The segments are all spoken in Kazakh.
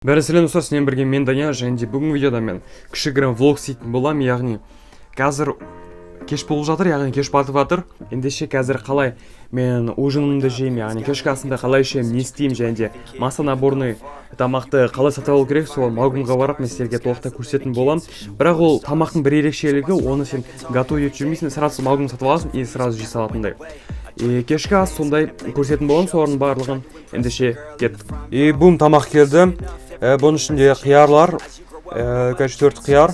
Бәрі достар, сіздермен бірге мен Данияр, және де бүгінгі видеода мен кішігірім влог істейтін боламын, яғни қазір кеш болып жатыр, яғни кеш батып жатыр. Ендеше қазір қалай мен ужинымды жеймін, яғни кешкі асымда қалай ішемін, не істеймін, және де маса наборный тамақты қалай сатып алу керек, сол магазинға барып мен сіздерге толықтай көрсететін боламын. Бірақ ол тамақтың бір ерекшелігі, оны сен готовить етіп жүрмейсің, сразу магазиннан сатып аласың и сразу жей салатындай. Кешкі ас сондай көрсететін боламын, солардың барлығын. Ендеше кеттік. Бум, тамақ келді. Бұның ішінде қиярлар, 4 қияр,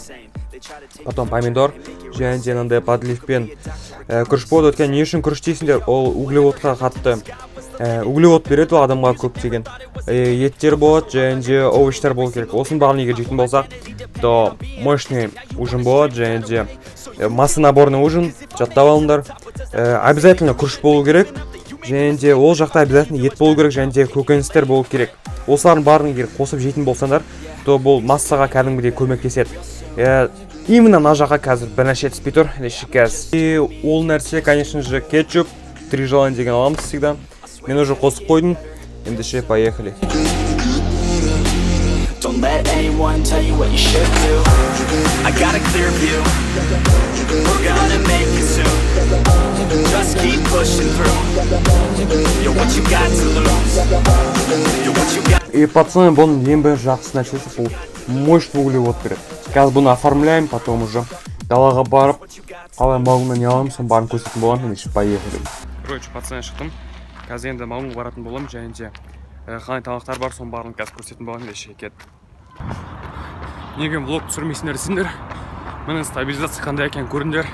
потом помидор, және де мынандай подливпен күріш болады. Өткен не үшін күріш дейсіңдер? Ол углеводқа қатты углевод береді ол адамға көптеген. Еттер болады, және де овощтар болу керек. Осының барлығын егер жейтін болсақ, то мощный ужин болады, және де маса наборный ужин, жаттап алыңдар. Обязательно күріш болу керек, және де ол жақта обязательно ет болу керек, және де көкөністер болу керек. Осылардың барын егер қосып жейтін болсаңдар, то бұл массаға кәдімгідей көмектеседі. Именно мына жаққа қазір бірнәрсе түспей тұр, ол нәрсе, конечно же, кетчуп, 3 желание деген аламыз всегда. Мен уже қосып қойдым. Ендеше поехали. Don't let anyone tell you what you should do. I got a clear view. We're gonna make it soon. Just keep pushing through. You're what you got to lose. You're what you got. И пацаны, бұның ең бір жақсы нәрсесі бұл мощный углевод береді. Қазір бұны оформляем, потом уже далаға барып, қалай магазиннан не аламын, соны барын көрсететін боламын. Ендеше поехали. Короче, пацаны, шықтым. Қазір енді магазинға баратын боламын, және де қандай тамақтар бар, соның барлығын қазір көрсететін боламын. Ендеше кеттік. Неге влог түсірмейсіңдер десеңдер, міне стабилизация қандай екенін көріңдер.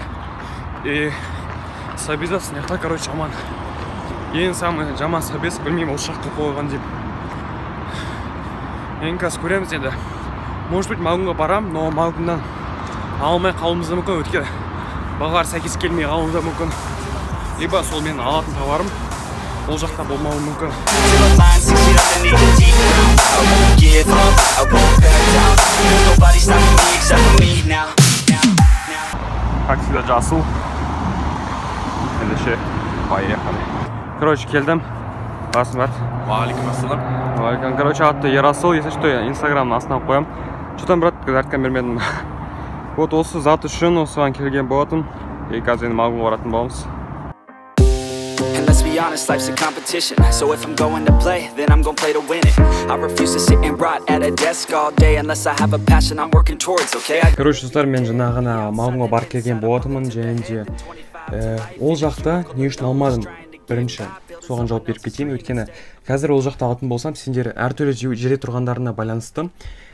Стабилизация неқта, короче, жаман. Ең самый жаман стабилизация, білмеймін, ол шаққа қойған деймін. Ең қазір көреміз енді. Может быть, магазинға барам, но магазиннан алмай қалуымыз да мүмкін, өйткені бағалар сәйкес келмей қалуы да мүмкін. Либо сол менің алатын товарым ол жақта болмауы мүмкін. Как всегда, жасыл. Ендеше поехали. Короче, келдім. Басым бәт. Валикум ассалам. Валикум. Короче, атты Ерасыл, если что, я инстаграмның астына қоям. Что там, брат, айтқан бермедім. Вот осы зат үшін осыған келген болатын. Қазір енді магазинға баратын боламыз. And let's be honest, life's a competition. So if I'm going to play, then I'm gonna play to win it. I refuse to sit and rot at a desk all day unless I have a passion I'm working towards, okay? Короче, достар, мен жаңа ғана магазинға барып келген болатынмын, және де ол жақта не үшін алмадым? Бірінші, соған жауап беріп кетейін. Өйткені қазір ол жақта алатын болсам, сендер әртүрлі жерде тұрғандарына байланысты.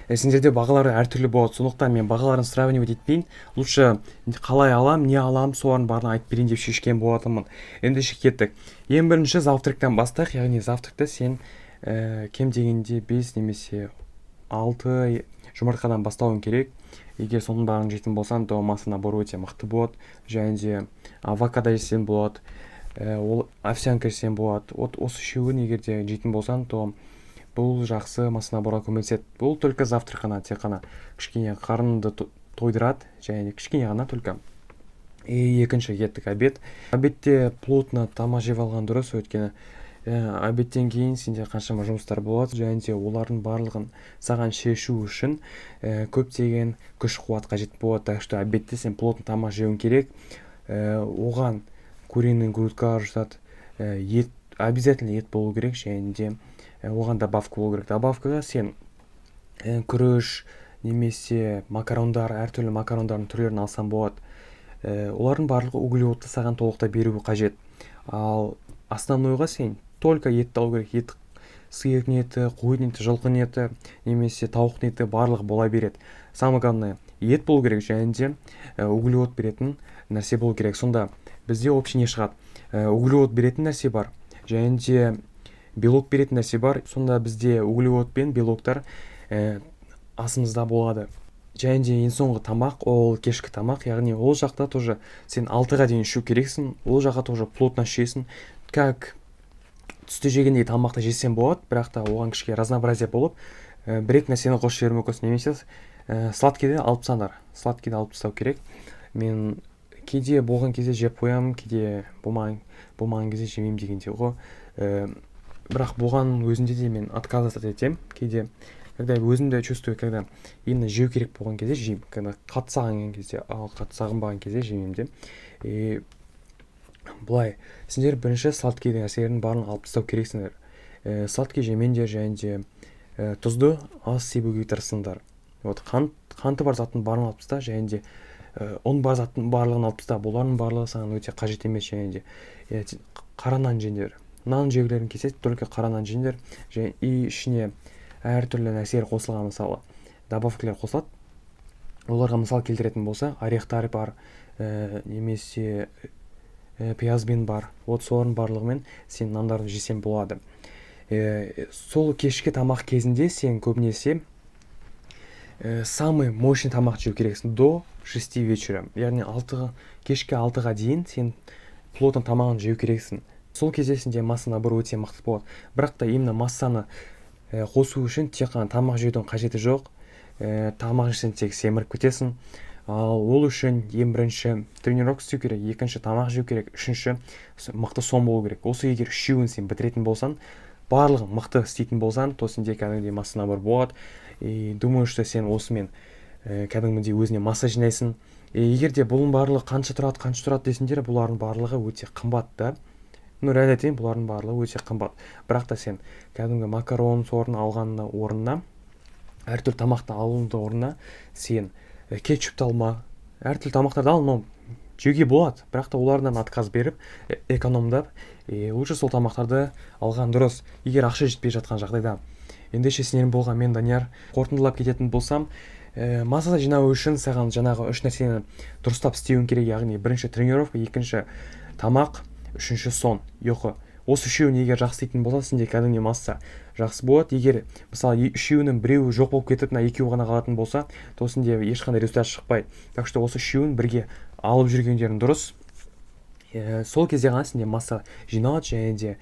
Сендерде бағалары әртүрлі болады. Сондықтан мен бағаларын сравнивать етпейін. Лучше қалай алам, не алам, солардың барын айтып берейін деп шешкен болатынмын. Ендеше кеттік. Ең бірінші завтрактан бастайық, яғни завтракта сен кем дегенде 5 немесе 6 жұмыртқадан бастауың керек. Егер соның барын жейтін болсаң, то маса наборы өте мықты болады. Және де авокадо жесең болады, ол овсянка жесең болады. Осы үшеуін егер де жейтін болсаң, то бұл жақсы маса наборға көмектеседі. Бұл только завтрак қана, тек қана кішкене қарынды тойдырады, және кішкене ғана только. Екінші кеттік обед. Обедте плотно тамақ жеп алған дұрыс, өйткені обедтен кейін сенде қаншама жұмыстар болады, және де олардың барлығын саған шешу үшін көптеген күш қуат қажет болады. Так что обедте сен плотно тамақ жеуің керек. Оған куриный грудка жатады, ет, обязательно ет болу керек, және де оған добавка болу керек. Добавкаға сен күріш немесе макарондар, әртүрлі макарондардың түрлерін алсам болады. Олардың барлығы углеводты саған толықтай беруі қажет. Ал основнойға сен только етті алу керек. Ет, сиыр еті, қойдың еті, жылқының еті немесе тауықтың еті барлығы бола береді. Самое главное, ет болу керек, және де углевод беретін нәрсе болу керек. Сонда бізде общий не шығады. Углевод беретін нәрсе бар, және де белок беретін нәрсе бар. Сонда бізде углевод пен белоктар асымызда болады. Және де ең соңғы тамақ, ол кешкі тамақ, яғни ол жақта тоже сен 6-ға дейін ішу керексің. Ол жаққа тоже плотно ішесің. Как түсте жегендей тамақты жесем болады, бірақ та оған кішке разнообразие болып, бір-екі нәрсені қосып жіберу мүмкін. Немесе сладкийді алып тастаңдар. Сладкийді алып тастау керек. Мен кейде болған кезде жеп қоямын, кейде болмаған кезде жемеймін дегенде ғой. Бірақ болған өзінде де мен отказаться етем. Кейде когда өзімді чувствую, когда именно жеу керек болған кезде жеймін, когда қатты сағынған кезде, ал қатты сағынбаған кезде жемеймін де. Былай, сендер бірінші сладкий нәрселердің барлығын алып тастау керексіңдер. Сладкий жемеңдер және де тұзды аз себуге тырысыңдар. Вот қанты бар заттың барлығын алып таста, және де ұн бар заттың барлығын алып таста. Бұлардың барлығы саған өте қажет емес, және де қара нан жеңдер. Нан жеулерін кесе, только қара нан жеңдер, және ішіне әртүрлі нәрселер қосылған, мысалы добавкалар қосылады. Оларға мысал келтіретін болса, орехтар бар, немесе пиязбен бар. Вот солардың барлығымен сен нандарды жесең болады. Сол кешкі тамақ кезінде сен көбінесе самый мощный тамақ жеу керексің до 6 вечера. Яғни кешкі 6-ға дейін сен плотный тамағын жеу керексің. Сол кезде сенде массаны бір өте мықты болады. Бірақ та именно массаны қосу үшін тек қана тамақ жеудің қажеті жоқ. Тамақ жесең тек семіріп кетесің. Ал ол үшін ең бірінші тренировка істеу керек, екінші тамақ жеу керек, үшінші мықты сон болу керек. Осы егер үшеуін сен бітіретін болсаң, барлығын мықты істейтін болсаң, то сенде кәдімгідей массана бар болады. Думаю, что сен осымен кәдімгідей өзіне масса жинайсың. Егер де бұның барлығы қанша тұрады десеңдер, бұлардың барлығы өте қымбат да. Реально айтайын, бұлардың барлығы өте қымбат. Бірақ та сен кәдімгі макарон сорын алғанның орнына, әртүрлі тамақты алуының орнына сен кетчупты алма, әртүрлі тамақтарды алма, жеуге болады. Бірақ та олардан отказ беріп, экономдап, лучше сол тамақтарды алған дұрыс. Егер ақша жетпей жатқан жағдайда. Ендеше сенен болған мен Данияр, қорытындылап кететін болсам, масса жинау үшін саған жаңағы 3 нәрсені дұрыстап істеуің керек. Яғни бірінші тренировка, екінші тамақ, үшінші сон, ұйқы. Осы үшеуін егер жақсы істейтін болсаң, сенде кәдімгі масса жақсы болады. Егер мысалы үшеуінің біреуі жоқ болып кетіп, екеуі ғана қалатын болса, то сенде ешқандай результат шықпайды. Так что осы үшеуін бірге алып жүргендерің дұрыс. Сол кезде ғана сенде масса жиналады және де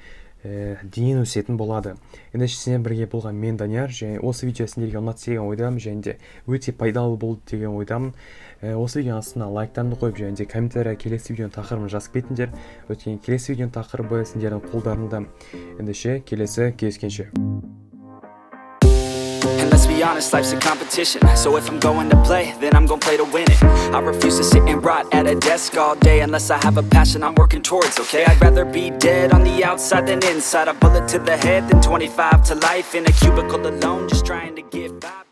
дейін өсетін болады. Ендеше сенен бірге болған мен Данияр, және осы видео сендерге ұнатты деген ойдамын, және де өте пайдалы болды деген ойдамын. Осы видеоның астына лайктарыңды қойып, және де комментария келесі видеоның тақырыбын жазып кетіңдер. Өйткені келесі видеоның тақырыбы сендердің қолдарында. Ендеше келесі кездескенше. And let's be honest, life's a competition. So if I'm going to play, then I'm gonna play to win it. I refuse to sit and rot at a desk all day unless I have a passion I'm working towards, okay? I'd rather be dead on the outside than inside. A bullet to the head than 25 to life in a cubicle alone, just trying to get by.